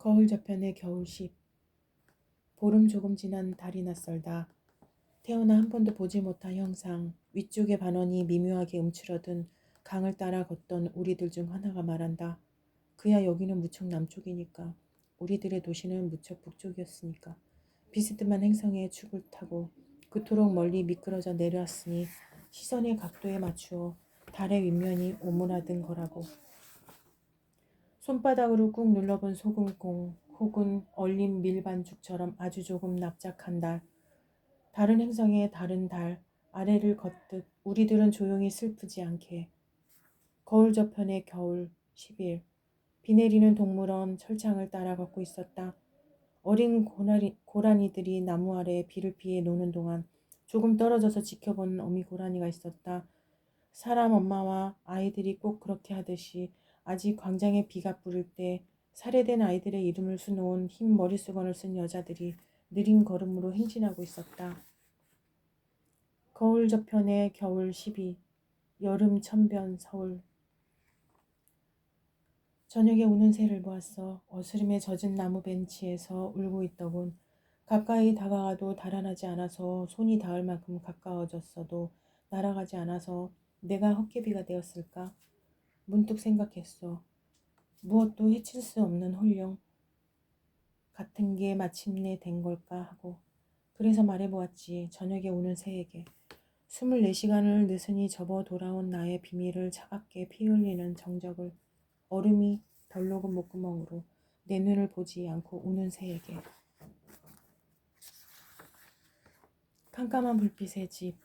거울 저편의 겨울 10. 보름 조금 지난 달이 낯설다. 태어나 한 번도 보지 못한 형상, 위쪽의 반원이 미묘하게 움츠러든 강을 따라 걷던 우리들 중 하나가 말한다. 그야 여기는 무척 남쪽이니까. 우리들의 도시는 무척 북쪽이었으니까. 비스듬한 행성의 축을 타고 그토록 멀리 미끄러져 내려왔으니 시선의 각도에 맞추어 달의 윗면이 오므라든 거라고. 손바닥으로 꾹 눌러본 소금공 혹은 얼린 밀반죽처럼 아주 조금 납작한 달, 다른 행성의 다른 달 아래를 걷듯 우리들은 조용히 슬프지 않게. 거울 저편의 겨울 10일. 비 내리는 동물원 철창을 따라 걷고 있었다. 어린 고라니들이 나무 아래 비를 피해 노는 동안 조금 떨어져서 지켜보는 어미 고라니가 있었다. 사람 엄마와 아이들이 꼭 그렇게 하듯이 아직 광장에 비가 뿌릴 때 살해된 아이들의 이름을 수놓은 흰 머리수건을 쓴 여자들이 느린 걸음으로 행진하고 있었다. 거울 저편의 겨울 12. 여름 천변 서울. 저녁에 우는 새를 보았어. 어스름에 젖은 나무 벤치에서 울고 있더군. 가까이 다가가도 달아나지 않아서 손이 닿을 만큼 가까워졌어도 날아가지 않아서 내가 헛개비가 되었을까? 문득 생각했어. 무엇도 해칠 수 없는 홀령 같은 게 마침내 된 걸까 하고. 그래서 말해보았지. 저녁에 우는 새에게. 24시간을 느슨히 접어 돌아온 나의 비밀을 차갑게 피 흘리는 정적을. 얼음이 덜 녹은 목구멍으로 내 눈을 보지 않고 우는 새에게. 캄캄한 불빛의 집.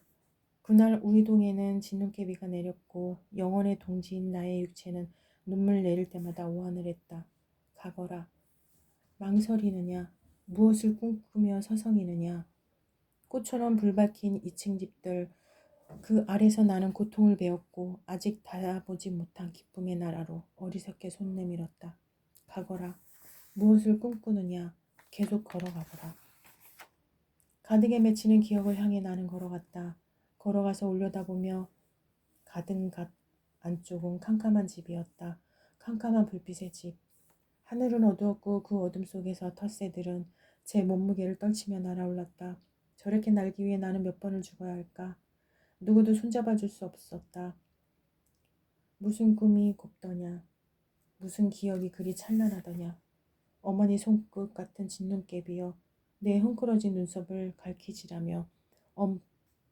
그날 우리 동에는 진눈깨비가 내렸고 영원의 동지인 나의 육체는 눈물 내릴 때마다 오한을 했다. 가거라. 망설이느냐? 무엇을 꿈꾸며 서성이느냐? 꽃처럼 불박힌 2층 집들, 그 아래서 나는 고통을 배웠고 아직 닿아보지 못한 기쁨의 나라로 어리석게 손 내밀었다. 가거라. 무엇을 꿈꾸느냐? 계속 걸어가거라. 가득에 맺히는 기억을 향해 나는 걸어갔다. 걸어가서 올려다보며 가든 갓 안쪽은 캄캄한 집이었다. 캄캄한 불빛의 집. 하늘은 어두웠고 그 어둠 속에서 텃새들은 제 몸무게를 떨치며 날아올랐다. 저렇게 날기 위해 나는 몇 번을 죽어야 할까? 누구도 손잡아 줄 수 없었다. 무슨 꿈이 곱더냐? 무슨 기억이 그리 찬란하더냐? 어머니 손끝 같은 진눈깨비여 내 헝클어진 눈썹을 갈퀴질하며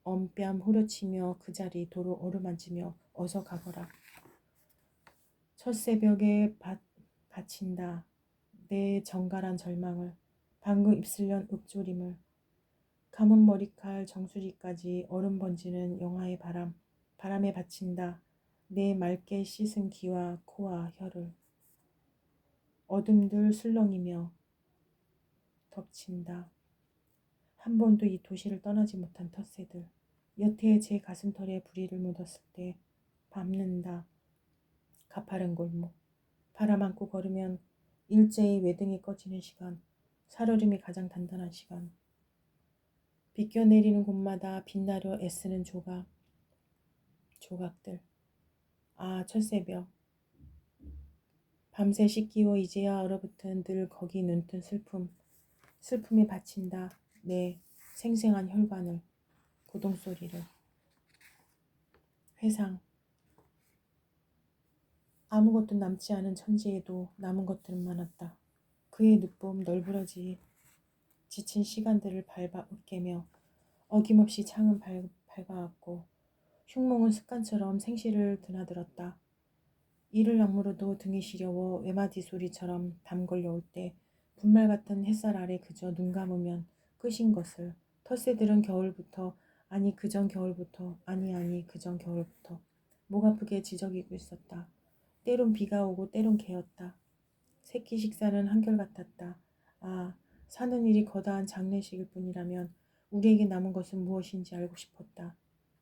엄뺨 후려치며 그 자리 도로 어루만지며 어서 가거라. 첫 새벽에 바친다. 내 정갈한 절망을, 방금 입술연 읊조림을, 감은 머리칼 정수리까지 얼음 번지는 영하의 바람에 바친다. 내 맑게 씻은 귀와 코와 혀를. 어둠들 술렁이며 덮친다. 한 번도 이 도시를 떠나지 못한 텃새들. 여태 제 가슴털에 부리를 묻었을 때 밟는다. 가파른 골목. 바람 안고 걸으면 일제히 외등이 꺼지는 시간. 살얼음이 가장 단단한 시간. 비껴 내리는 곳마다 빛나려 애쓰는 조각들. 아, 첫새벽. 밤새 씻기워 이제야 얼어붙은 늘 거기 눈뜬 슬픔에 바친다. 내 생생한 혈관을, 고동소리를. 회상. 아무것도 남지 않은 천지에도 남은 것들은 많았다. 그의 늦봄 널브러지 지친 시간들을 밟아 으깨며 어김없이 창은 밝아왔고 흉몽은 습관처럼 생시를 드나들었다. 이를 악물어도 등이 시려워 외마디 소리처럼 담 걸려올 때 분말 같은 햇살 아래 그저 눈 감으면 끝인 것을 텃새들은 겨울부터 아니 그전 겨울부터 아니 그전 겨울부터 목 아프게 지저귀고 있었다. 때론 비가 오고 때론 개었다. 새끼 식사는 한결같았다. 아, 사는 일이 거다한 장례식일 뿐이라면 우리에게 남은 것은 무엇인지 알고 싶었다.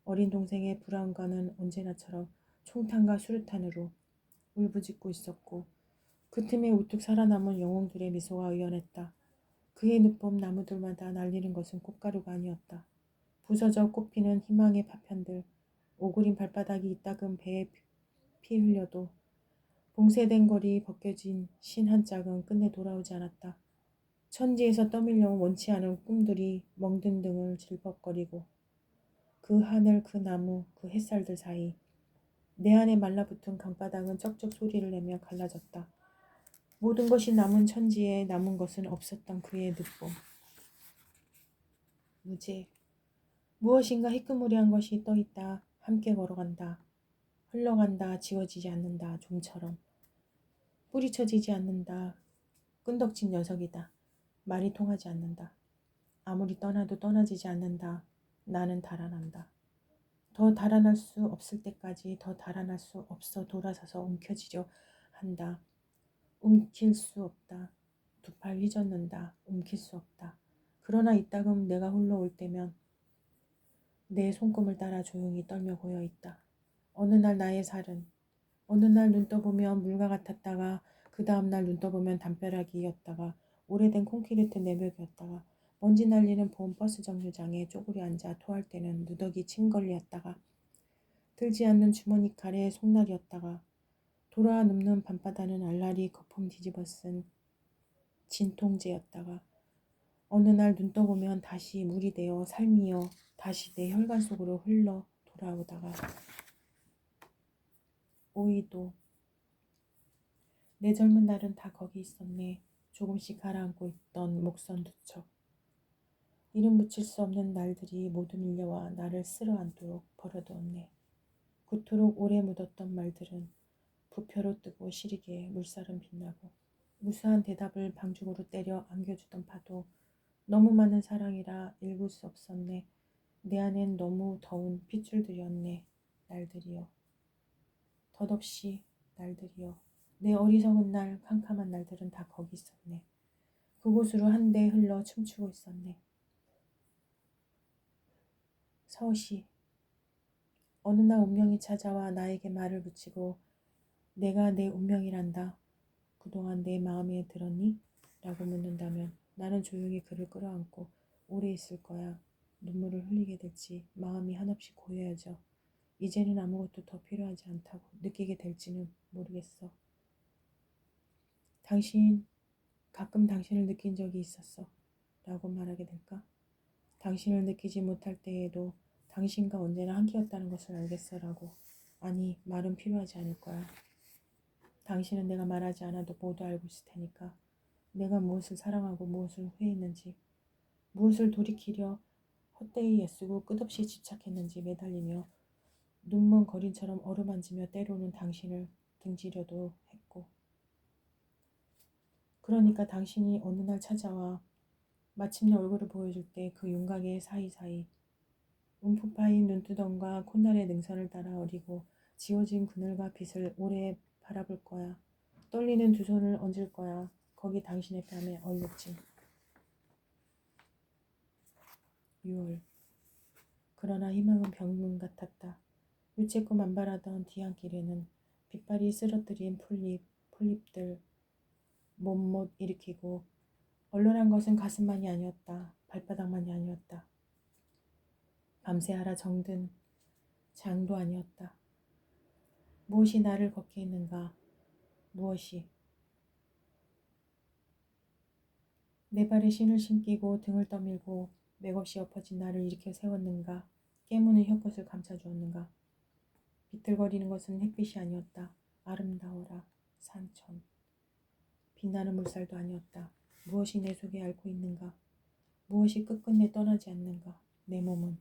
어린 동생의 브라운관은 언제나처럼 총탄과 수류탄으로 울부짖고 있었고 그 틈에 우뚝 살아남은 영웅들의 미소가 의연했다. 그의 늦봄 나무들마다 날리는 것은 꽃가루가 아니었다. 부서져 꽃피는 희망의 파편들, 오그린 발바닥이 이따금 배에 피 흘려도 봉쇄된 거리 벗겨진 신 한 짝은 끝내 돌아오지 않았다. 천지에서 떠밀려온 원치 않은 꿈들이 멍든 등을 질퍽거리고 그 하늘, 그 나무, 그 햇살들 사이 내 안에 말라붙은 강바닥은 쩍쩍 소리를 내며 갈라졌다. 모든 것이 남은 천지에 남은 것은 없었던 그의 늦봄. 무제. 무엇인가 희끄무리한 것이 떠있다. 함께 걸어간다. 흘러간다. 지워지지 않는다. 좀처럼. 뿌리쳐지지 않는다. 끈덕진 녀석이다. 말이 통하지 않는다. 아무리 떠나도 떠나지지 않는다. 나는 달아난다. 더 달아날 수 없을 때까지 더 달아날 수 없어 돌아서서 움켜쥐려 한다. 움킬 수 없다. 두 팔 휘젓는다. 움킬 수 없다. 그러나 이따금 내가 홀로 올 때면 내 손금을 따라 조용히 떨며 고여있다. 어느 날 나의 살은 어느 날 눈 떠보면 물과 같았다가 그 다음날 눈 떠보면 담벼락이었다가 오래된 콘크리트 내벽이었다가 먼지 날리는 봄 버스 정류장에 쪼그려 앉아 토할 때는 누더기 침걸리였다가 들지 않는 주머니 칼의 속날이었다가 돌아 눕는 밤바다는 알라리 거품 뒤집어 쓴 진통제였다가 어느 날 눈 떠보면 다시 물이 되어 삶이여 다시 내 혈관 속으로 흘러 돌아오다가 오이도 내 젊은 날은 다 거기 있었네. 조금씩 가라앉고 있던 목선 두 척. 이름 붙일 수 없는 날들이 모두 밀려와 나를 쓸어안도록 버려두었네. 그토록 오래 묻었던 말들은 부표로 뜨고 시리게 물살은 빛나고 무수한 대답을 방죽으로 때려 안겨주던 파도 너무 많은 사랑이라 읽을 수 없었네. 내 안엔 너무 더운 핏줄들이었네. 날들이여. 덧없이 날들이여. 내 어리석은 날 캄캄한 날들은 다 거기 있었네. 그곳으로 한데 흘러 춤추고 있었네. 서시. 어느 날 운명이 찾아와 나에게 말을 붙이고 내가 내 운명이란다. 그동안 내 마음에 들었니? 라고 묻는다면 나는 조용히 그를 끌어안고 오래 있을 거야. 눈물을 흘리게 될지 마음이 한없이 고요해져 이제는 아무것도 더 필요하지 않다고 느끼게 될지는 모르겠어. 당신 가끔 당신을 느낀 적이 있었어 라고 말하게 될까? 당신을 느끼지 못할 때에도 당신과 언제나 함께였다는 것을 알겠어 라고. 아니, 말은 필요하지 않을 거야. 당신은 내가 말하지 않아도 모두 알고 있을 테니까. 내가 무엇을 사랑하고 무엇을 후회했는지, 무엇을 돌이키려 헛되이 애쓰고 끝없이 집착했는지 매달리며 눈먼 거린처럼 어루만지며 때로는 당신을 등지려도 했고. 그러니까 당신이 어느 날 찾아와 마침내 얼굴을 보여줄 때 그 윤곽의 사이사이 움푹 파인 눈두덩과 콧날의 능선을 따라 어리고 지워진 그늘과 빛을 오래 바라볼 거야. 떨리는 두 손을 얹을 거야. 거기 당신의 뺨에 얼룩진 6월. 그러나 희망은 병문 같았다. 유채꽃 만발하던 뒤안길에는 빛발이 쓰러뜨린 풀잎들 몸 못 일으키고 얼얼한 것은 가슴만이 아니었다. 발바닥만이 아니었다. 밤새 하라 정든 장도 아니었다. 무엇이 나를 걷게 했는가? 무엇이? 내 발에 신을 신기고 등을 떠밀고 맥없이 엎어진 나를 일으켜 세웠는가? 깨무는 혀끝을 감싸주었는가? 비틀거리는 것은 햇빛이 아니었다. 아름다워라 산천. 빛나는 물살도 아니었다. 무엇이 내 속에 앓고 있는가? 무엇이 끝끝내 떠나지 않는가? 내 몸은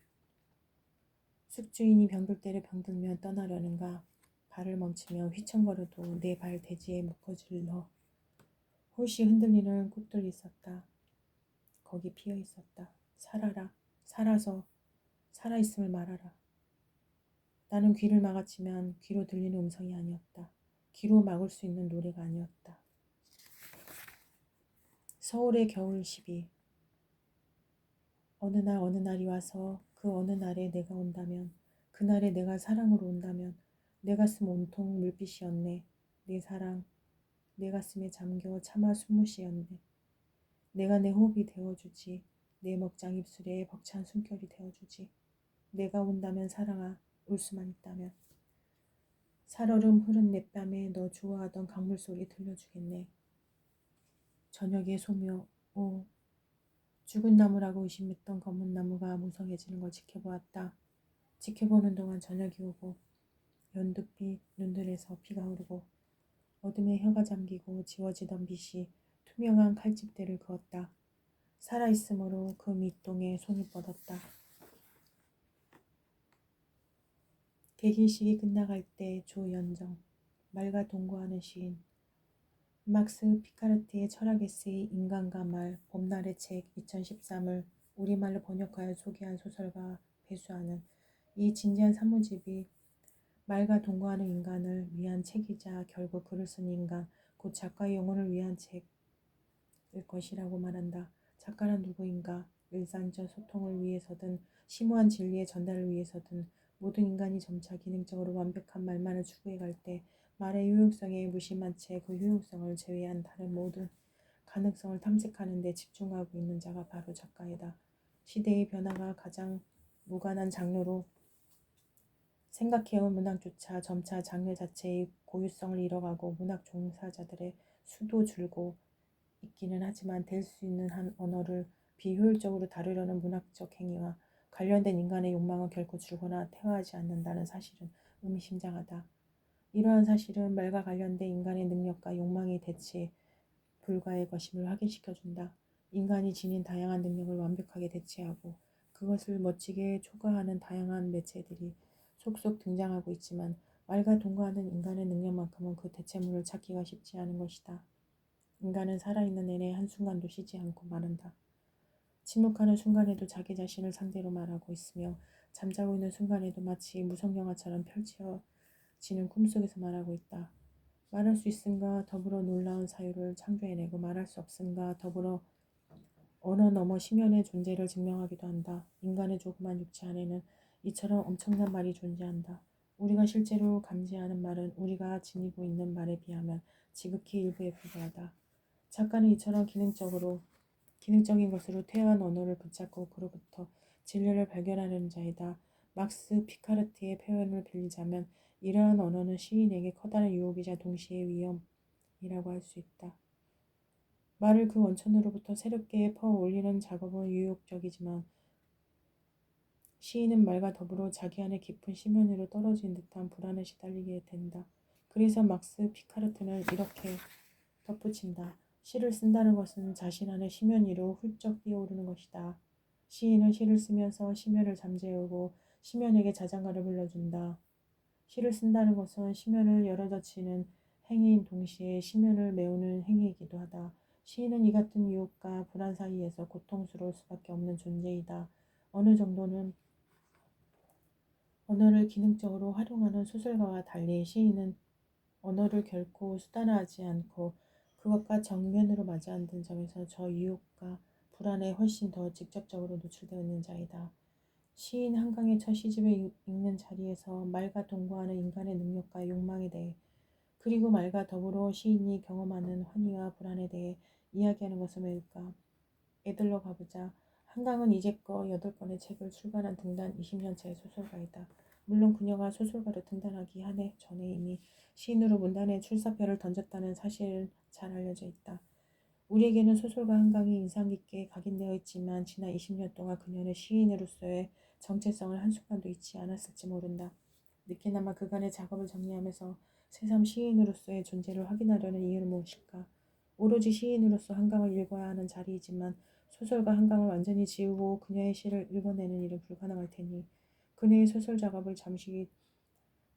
숙주인이 병들 때를 병들며 떠나려는가? 발을 멈추며 휘청거려도 내 발 대지에 묶어질러 홀씨 흔들리는 꽃들이 있었다. 거기 피어 있었다. 살아라. 살아서 살아있음을 말하라. 나는 귀를 막았지만 귀로 들리는 음성이 아니었다. 귀로 막을 수 있는 노래가 아니었다. 서울의 겨울 10일. 어느 날 어느 날이 와서 그 어느 날에 내가 온다면 그날에 내가 사랑으로 온다면 내 가슴 온통 물빛이었네. 내 사랑 내 가슴에 잠겨 차마 숨못쉬었네. 내가 내 호흡이 되어주지. 내 먹장 입술에 벅찬 숨결이 되어주지. 내가 온다면 사랑아 울 수만 있다면. 살얼음 흐른 내 뺨에 너 좋아하던 강물 소리 들려주겠네. 저녁의 소묘. 오, 죽은 나무라고 의심했던 검은 나무가 무성해지는 걸 지켜보았다. 지켜보는 동안 저녁이 오고 연두빛 눈들에서 피가 흐르고 어둠에 혀가 잠기고 지워지던 빛이 투명한 칼집대를 그었다. 살아있으므로 그 밑동에 손이 뻗었다. 대기식이 끝나갈 때 조연정, 말과 동거하는 시인, 막스 피카르트의 철학 에세이 인간과 말, 봄날의 책 2013을 우리말로 번역하여 소개한 소설가 배수하는 이 진지한 산문집이 말과 동거하는 인간을 위한 책이자 결국 글을 쓴 인간, 곧 작가의 영혼을 위한 책일 것이라고 말한다. 작가는 누구인가? 일상적 소통을 위해서든 심오한 진리의 전달을 위해서든 모든 인간이 점차 기능적으로 완벽한 말만을 추구해갈 때 말의 효용성에 무심한 채 그 효용성을 제외한 다른 모든 가능성을 탐색하는 데 집중하고 있는 자가 바로 작가이다. 시대의 변화가 가장 무관한 장르로 생각해온 문학조차 점차 장르 자체의 고유성을 잃어가고 문학 종사자들의 수도 줄고 있기는 하지만 될 수 있는 한 언어를 비효율적으로 다루려는 문학적 행위와 관련된 인간의 욕망은 결코 줄거나 퇴화하지 않는다는 사실은 의미심장하다. 이러한 사실은 말과 관련된 인간의 능력과 욕망의 대체 불가의 것임을 확인시켜준다. 인간이 지닌 다양한 능력을 완벽하게 대체하고 그것을 멋지게 초과하는 다양한 매체들이 속속 등장하고 있지만 말과 동거하는 인간의 능력만큼은 그 대체물을 찾기가 쉽지 않은 것이다. 인간은 살아있는 내내 한순간도 쉬지 않고 말한다. 침묵하는 순간에도 자기 자신을 상대로 말하고 있으며 잠자고 있는 순간에도 마치 무성영화처럼 펼쳐지는 꿈속에서 말하고 있다. 말할 수 있음과 더불어 놀라운 사유를 창조해내고 말할 수 없음과 더불어 언어 너머 심연의 존재를 증명하기도 한다. 인간의 조그만 육체 안에는 이처럼 엄청난 말이 존재한다. 우리가 실제로 감지하는 말은 우리가 지니고 있는 말에 비하면 지극히 일부에 불과하다. 작가는 이처럼 기능적인 것으로 퇴화한 언어를 붙잡고 그로부터 진리를 발견하려는 자이다. 막스 피카르트의 표현을 빌리자면 이러한 언어는 시인에게 커다란 유혹이자 동시에 위험이라고 할 수 있다. 말을 그 원천으로부터 새롭게 퍼올리는 작업은 유혹적이지만 시인은 말과 더불어 자기 안에 깊은 심연으로 떨어진 듯한 불안에 시달리게 된다. 그래서 막스 피카르트는 이렇게 덧붙인다. 시를 쓴다는 것은 자신 안의 심연 위로 훌쩍 뛰어오르는 것이다. 시인은 시를 쓰면서 심연을 잠재우고 심연에게 자장가를 불러준다. 시를 쓴다는 것은 심연을 열어젖히는 행위인 동시에 심연을 메우는 행위이기도 하다. 시인은 이 같은 유혹과 불안 사이에서 고통스러울 수밖에 없는 존재이다. 어느 정도는 언어를 기능적으로 활용하는 소설가와 달리 시인은 언어를 결코 수단화하지 않고 그것과 정면으로 마주 앉은 점에서 저 유혹과 불안에 훨씬 더 직접적으로 노출되어 있는 자이다. 시인 한강의 첫 시집을 읽는 자리에서 말과 동거하는 인간의 능력과 욕망에 대해 그리고 말과 더불어 시인이 경험하는 환희와 불안에 대해 이야기하는 것은 왜일까? 애들러 가보자. 한강은 이제껏 8권의 책을 출간한 등단 20년차의 소설가이다. 물론 그녀가 소설가로 등단하기 한 해 전에 이미 시인으로 문단에 출사표를 던졌다는 사실은 잘 알려져 있다. 우리에게는 소설가 한강이 인상 깊게 각인되어 있지만 지난 20년 동안 그녀는 시인으로서의 정체성을 한순간도 잊지 않았을지 모른다. 늦게나마 그간의 작업을 정리하면서 새삼 시인으로서의 존재를 확인하려는 이유는 무엇일까? 오로지 시인으로서 한강을 읽어야 하는 자리이지만 소설가 한강을 완전히 지우고 그녀의 시를 읽어내는 일은 불가능할 테니 그녀의 소설 작업을 잠시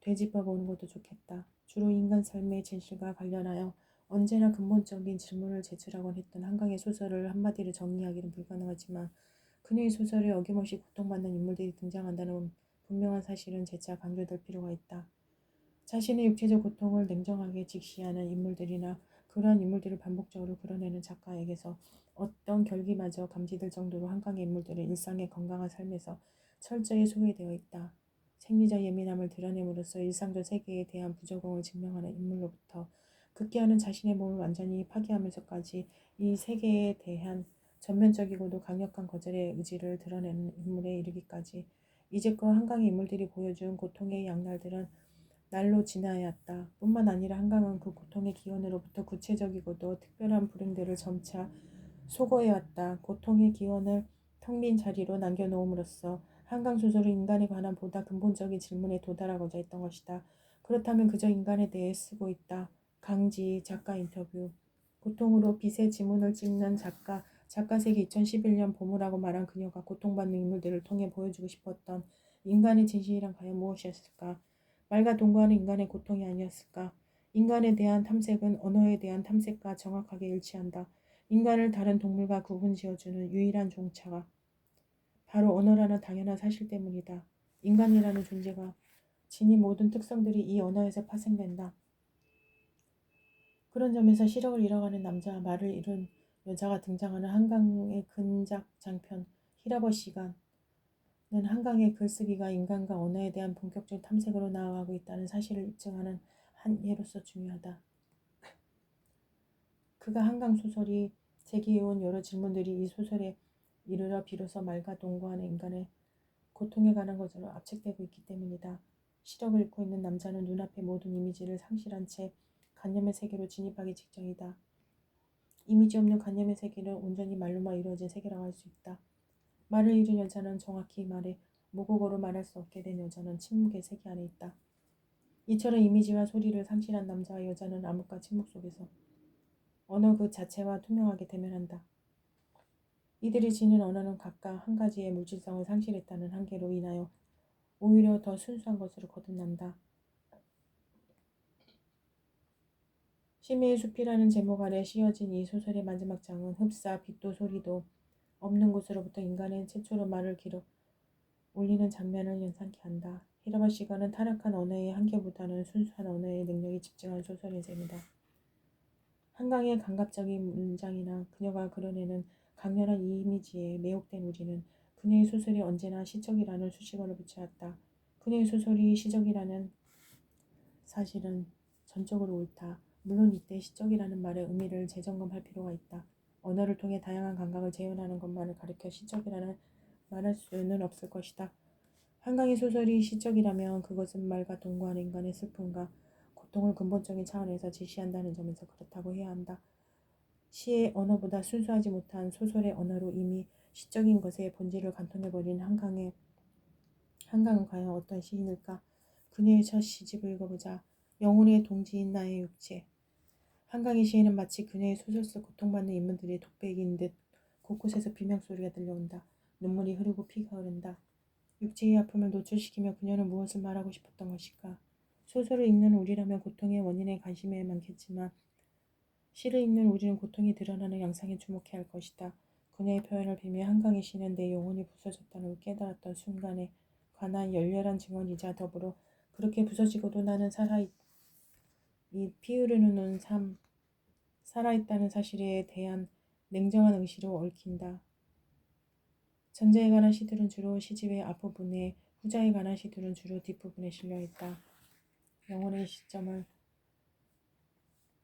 되짚어보는 것도 좋겠다. 주로 인간 삶의 진실과 관련하여 언제나 근본적인 질문을 제출하곤 했던 한강의 소설을 한마디로 정리하기는 불가능하지만 그녀의 소설에 어김없이 고통받는 인물들이 등장한다는 분명한 사실은 재차 강조될 필요가 있다. 자신의 육체적 고통을 냉정하게 직시하는 인물들이나 그러한 인물들을 반복적으로 그려내는 작가에게서 어떤 결기마저 감지될 정도로 한강의 인물들은 일상의 건강한 삶에서 철저히 소외되어 있다. 생리적 예민함을 드러냄으로써 일상적 세계에 대한 부적응을 증명하는 인물로부터 극기하는 자신의 몸을 완전히 파괴하면서까지 이 세계에 대한 전면적이고도 강력한 거절의 의지를 드러내는 인물에 이르기까지 이제껏 한강의 인물들이 보여준 고통의 양날들은 날로 지나야했다. 뿐만 아니라 한강은 그 고통의 기원으로부터 구체적이고도 특별한 불행들을 점차 소거해왔다. 고통의 기원을 텅 빈 자리로 남겨놓음으로써 한강 소설은 인간에 관한 보다 근본적인 질문에 도달하고자 했던 것이다. 그렇다면 그저 인간에 대해 쓰고 있다. 강지 작가 인터뷰. 고통으로 빛의 지문을 찍는 작가. 작가색이 2011년 봄이라고 말한 그녀가 고통받는 인물들을 통해 보여주고 싶었던 인간의 진실이란 과연 무엇이었을까? 말과 동거하는 인간의 고통이 아니었을까? 인간에 대한 탐색은 언어에 대한 탐색과 정확하게 일치한다. 인간을 다른 동물과 구분지어주는 유일한 종차가 바로 언어라는 당연한 사실 때문이다. 인간이라는 존재가 지닌 모든 특성들이 이 언어에서 파생된다. 그런 점에서 시력을 잃어가는 남자와 말을 잃은 여자가 등장하는 한강의 근작 장편 히라버 시간은 한강의 글쓰기가 인간과 언어에 대한 본격적인 탐색으로 나아가고 있다는 사실을 입증하는 한 예로서 중요하다. 그가 한강 소설이 제기해온 여러 질문들이 이 소설에 이르러 비로소 말과 동거하는 인간의 고통에 관한 것으로 압축되고 있기 때문이다. 시력을 잃고 있는 남자는 눈앞의 모든 이미지를 상실한 채 관념의 세계로 진입하기 직전이다. 이미지 없는 관념의 세계는 온전히 말로만 이루어진 세계라고 할 수 있다. 말을 잃은 여자는 정확히 말해 모국어로 말할 수 없게 된 여자는 침묵의 세계 안에 있다. 이처럼 이미지와 소리를 상실한 남자와 여자는 암흑과 침묵 속에서 언어 그 자체와 투명하게 대면한다. 이들이 지닌 언어는 각각 한 가지의 물질성을 상실했다는 한계로 인하여 오히려 더 순수한 것으로 거듭난다. 심해의 숲이라는 제목 아래 씌어진 이 소설의 마지막 장은 흡사, 빛도 소리도 없는 곳으로부터 인간의 최초로 말을 길어 올리는 장면을 연상케 한다. 히라바 시가는 타락한 언어의 한계보다는 순수한 언어의 능력이 집중한 소설의 셈이다. 한강의 감각적인 문장이나 그녀가 그려내는 강렬한 이미지에 매혹된 우리는 그녀의 소설이 언제나 시적이라는 수식어를 붙여왔다. 그녀의 소설이 시적이라는 사실은 전적으로 옳다. 물론 이때 시적이라는 말의 의미를 재점검할 필요가 있다. 언어를 통해 다양한 감각을 재현하는 것만을 가리켜 시적이라는 말할 수는 없을 것이다. 한강의 소설이 시적이라면 그것은 말과 동거하는 인간의 슬픔과 고통을 근본적인 차원에서 제시한다는 점에서 그렇다고 해야 한다. 시의 언어보다 순수하지 못한 소설의 언어로 이미 시적인 것의 본질을 관통해버린 한강은 과연 어떤 시인일까? 그녀의 첫 시집을 읽어보자. 영혼의 동지인 나의 육체. 한강의 시에는 마치 그녀의 소설 속 고통받는 인물들이 독백인 듯 곳곳에서 비명소리가 들려온다. 눈물이 흐르고 피가 흐른다. 육체의 아픔을 노출시키며 그녀는 무엇을 말하고 싶었던 것일까? 소설을 읽는 우리라면 고통의 원인에 관심이 많겠지만 시를 읽는 우리는 고통이 드러나는 양상에 주목해야 할 것이다. 그녀의 표현을 빌며 한강의 시는 내 영혼이 부서졌다는 걸 깨달았던 순간에 관한 열렬한 증언이자 더불어 그렇게 부서지고도 나는 이 피으르는 삶, 살아있다는 사실에 대한 냉정한 응시로 얽힌다. 전자에 관한 시들은 주로 시집의 앞부분에, 후자에 관한 시들은 주로 뒷부분에 실려있다. 영혼의 시점을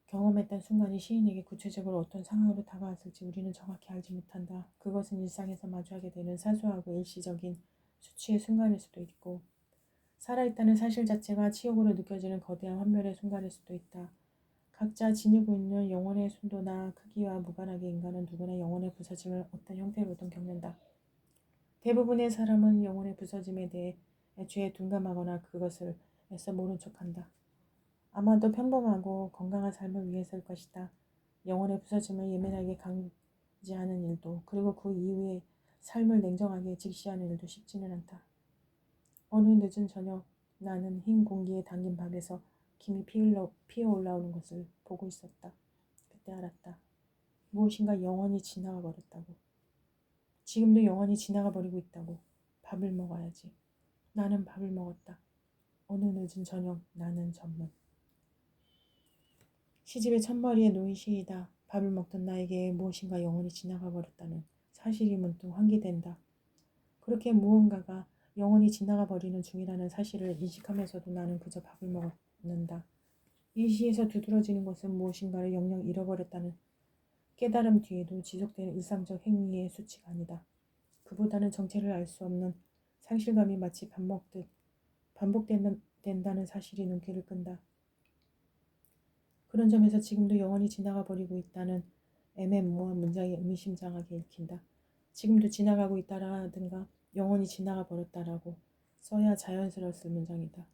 경험했던 순간이 시인에게 구체적으로 어떤 상황으로 다가왔을지 우리는 정확히 알지 못한다. 그것은 일상에서 마주하게 되는 사소하고 일시적인 수치의 순간일 수도 있고 살아있다는 사실 자체가 치욕으로 느껴지는 거대한 환멸의 순간일 수도 있다. 각자 지니고 있는 영혼의 순도나 크기와 무관하게 인간은 누구나 영혼의 부서짐을 어떤 형태로든 겪는다. 대부분의 사람은 영혼의 부서짐에 대해 애초에 둔감하거나 그것을 애써 모른 척한다. 아마도 평범하고 건강한 삶을 위해서일 것이다. 영혼의 부서짐을 예민하게 강제하는 일도 그리고 그 이후에 삶을 냉정하게 직시하는 일도 쉽지는 않다. 어느 늦은 저녁 나는 흰 공기에 담긴 밥에서 김이 피어 올라오는 것을 보고 있었다. 그때 알았다. 무엇인가 영원히 지나가 버렸다고. 지금도 영원히 지나가 버리고 있다고. 밥을 먹어야지. 나는 밥을 먹었다. 어느 늦은 저녁 나는 전문. 시집의 첫머리에 놓인 시이다. 밥을 먹던 나에게 무엇인가 영원히 지나가 버렸다는 사실이 문득 환기된다. 그렇게 무언가가 영원히 지나가 버리는 중이라는 사실을 인식하면서도 나는 그저 밥을 먹는다. 이 시에서 두드러지는 것은 무엇인가를 영영 잃어버렸다는 깨달음 뒤에도 지속되는 일상적 행위의 수치가 아니다. 그보다는 정체를 알 수 없는 상실감이 마치 밥 먹듯 반복되는 된다는 사실이 눈길을 끈다. 그런 점에서 지금도 영원히 지나가 버리고 있다는 애매모호한 문장이 의미심장하게 읽힌다. 지금도 지나가고 있다라든가 영원히 지나가 버렸다라고 써야 자연스러웠을 문장이다.